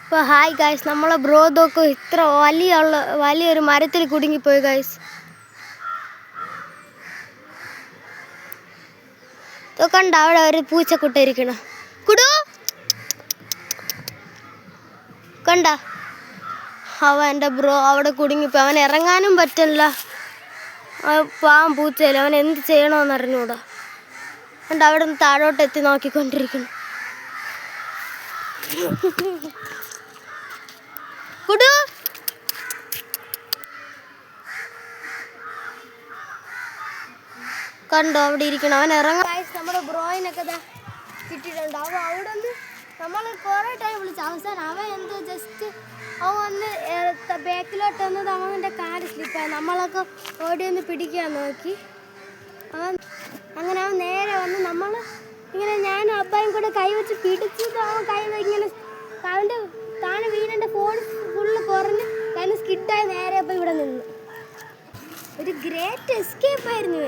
ഇപ്പോൾ hi guys, നമ്മളെ ബ്രോതൊക്കെ ഇത്ര വലിയൊരു മരത്തിൽ കുടുങ്ങിപ്പോയി ഗായ്സ്. കണ്ട അവിടെ ഒരു പൂച്ചക്കുട്ട ഇരിക്കണം. കുടു കണ്ട എൻ്റെ ബ്രോ അവിടെ കുടുങ്ങിപ്പോയി. അവൻ ഇറങ്ങാനും പറ്റില്ല. പാവം പൂച്ചയില്ല, അവൻ എന്ത് ചെയ്യണമെന്ന് അറിഞ്ഞൂടാ. കണ്ട അവിടെ നിന്ന് താഴോട്ട് എത്തി നോക്കിക്കൊണ്ടിരിക്കണം. കുടു കണ്ടോ അവിടെ ഇരിക്കണം. അവൻ ഇറങ്ങാൻ നമ്മുടെ ബ്രോയിനൊക്കെ കിട്ടിയിട്ടുണ്ട്. അവൻ അവിടെ നിന്ന് നമ്മൾ കുറേ ടൈം വിളിച്ചു. അവസാനം അവൻ എന്തോ ജസ്റ്റ് അവൻ വന്ന് ബാക്കിലോട്ട് വന്നത് അവൻ്റെ കാല് സ്ലിപ്പായി. നമ്മളൊക്കെ ഓടി ഒന്ന് പിടിക്കാൻ നോക്കി. അങ്ങനെ അവൻ നേരെ വന്ന് നമ്മൾ ഇങ്ങനെ ഞാനും അബ്ബായും കൂടെ കൈ വെച്ച് പിടിച്ചത് അവൻ കൈ ഇങ്ങനെ അവൻ്റെ താഴെ വീടിൻ്റെ ഫോൺ ഫുള്ള് കുറഞ്ഞ് കൈ സ്കിഡായി നേരെ അപ്പോൾ ഇവിടെ നിന്നു. ഒരു ഗ്രേറ്റ് എസ്കേപ്പ് ആയിരുന്നു.